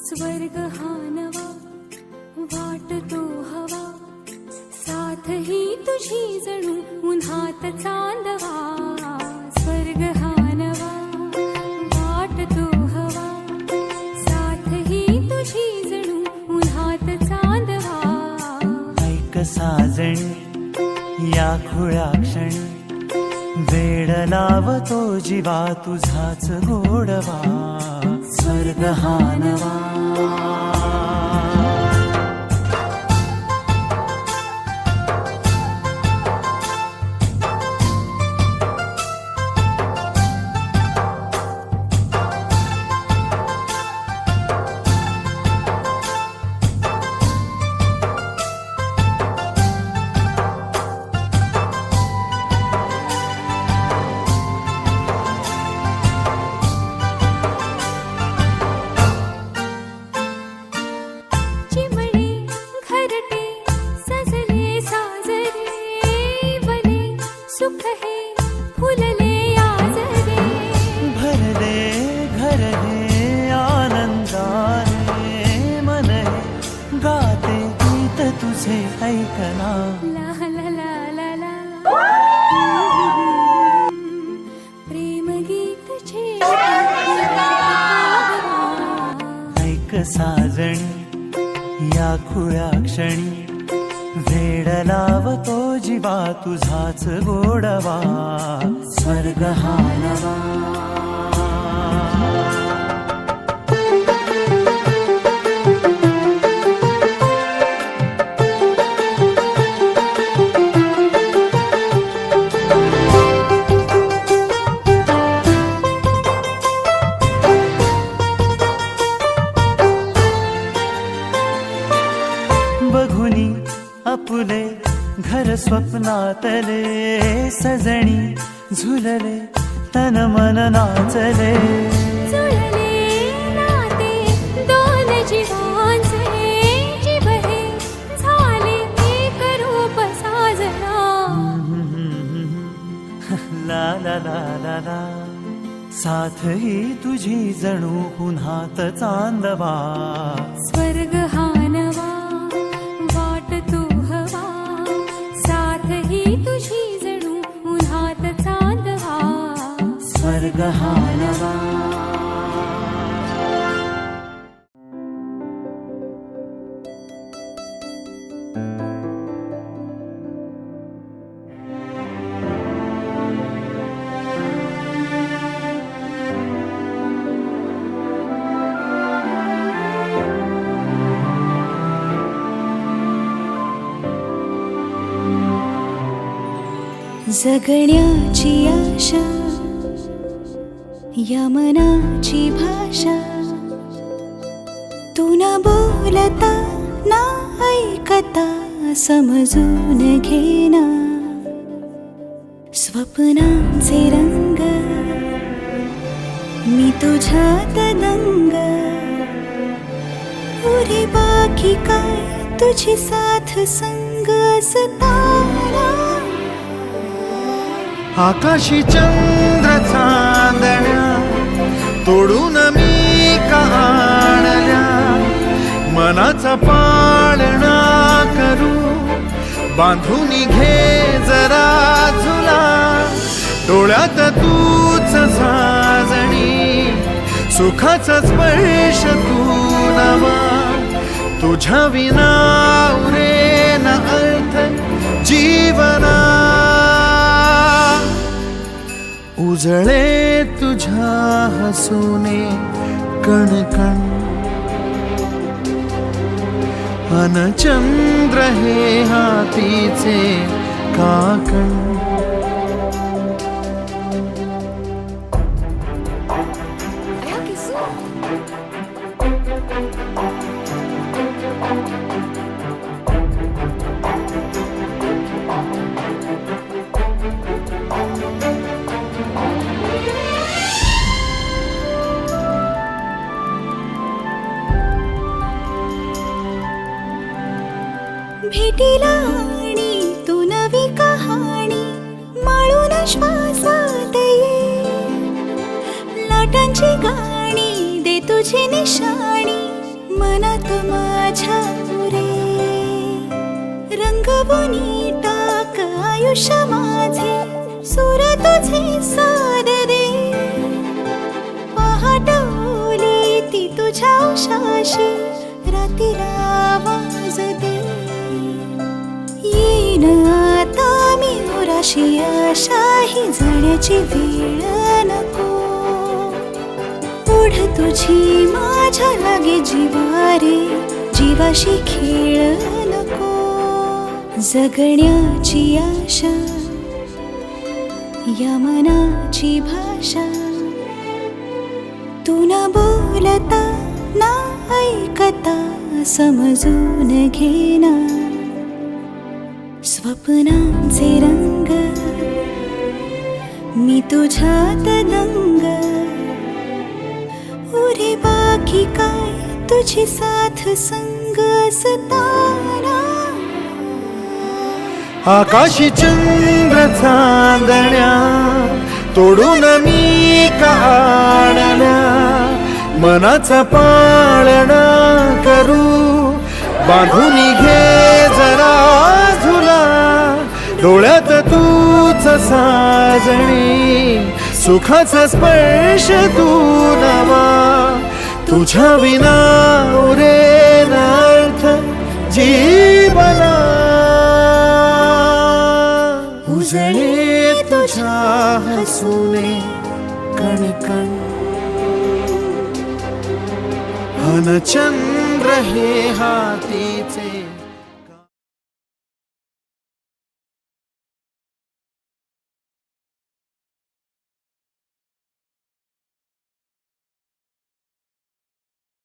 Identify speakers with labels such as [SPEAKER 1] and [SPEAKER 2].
[SPEAKER 1] स्वर्ग हा नवा वाटतो हवा, साथ ही तुझी जणू उन्हात चांदवा. स्वर्ग हा नवा वाटतो हवा, साथ ही तुझी जणू उन्हात चांदवा.
[SPEAKER 2] ऐक साजणी या खुळ्या क्षणी, वेड लावतो जीवा तुझाच गोडवा. स्वर्ग हा नवा.
[SPEAKER 1] सुख हे फुलले आजरे,
[SPEAKER 2] भरले घर हे आनंदाने. मन हे गाते गीत तुझे ऐकना.
[SPEAKER 1] ला ला ला ला ला. प्रेम गीत छे
[SPEAKER 2] ऐक साजणी या खुळ्या क्षणी, वेड लावतो जीवा तुझाच गोडवा. स्वर्ग हा नवा. बघुनी आपुले घर स्वप्नातले, सजणी झुलले तन मन नाचले.
[SPEAKER 1] जुळले नाते दोन जीवांचे, जीव हे झाले एक रूप साजना.
[SPEAKER 2] ला ला ला ला ला. साथ ही तुझी जणू पुन्हात चांदवा.
[SPEAKER 1] स्वर्ग हा नवा वाटतो हवा, साथ ही तुझी जणू उन्हात चांदवा.
[SPEAKER 2] स्वर्ग हा नवा.
[SPEAKER 1] जगण्याची आशा या मनाची भाषा, तू न बोलता ना ऐकता समजून घेना. स्वप्नांचे रंग मी तुझ्यात दंग, पुरी बाकी काय तुझी साथ संग असताना.
[SPEAKER 3] आकाशी चंद्र चांदण्या तोडून मी का आणल्या, मनाचा पाळणा करू बांधून घे जरा झुला. डोळ्यात तूच साजणी, सुखाचा स्पर्श तू नवा. तुझ्या विना उरेन अर्थ जीवना. उजळे तुझ्या हसूने कणकण, अन चंद्र हे हातीचे काकण.
[SPEAKER 1] भेटीला आणि तू नवी कहाणी माळून श्वासात ये. लाटांची गाणी दे तुझी निशाणी मनात माझ्या रे. रंगवून टाक आयुष्य माझे सूर तुझे सार दे. पहाटवली ती तुझ्या उशाशी रातीला आवाज दे. येईन आता मी उराशी आशाही जाण्याची वेळ नको. ओढ तुझी माझ्या लागे जीवारे जीवाशी खेळ नको. जगण्याची आशा या मनाची भाषा तू न बोलता ना ऐकता समजून घेना. स्वप्नांचे रंग मी तुझ्यात दंग. उरे बाकी काय तुझी साथ संग असताना.
[SPEAKER 3] आकाशी चंद्र चांदण्या तोडून मी का आणल्या. मनाचा पाळणा करू बांधून घे जरा झुला. डोळ्यात तूच साजणी सुखाचा स्पर्श तू नवा. तुझ्या विना उरेन अर्थ जीवना. उजळे तुझ्या हसूने कणकण अन चंद्र हे हातीचे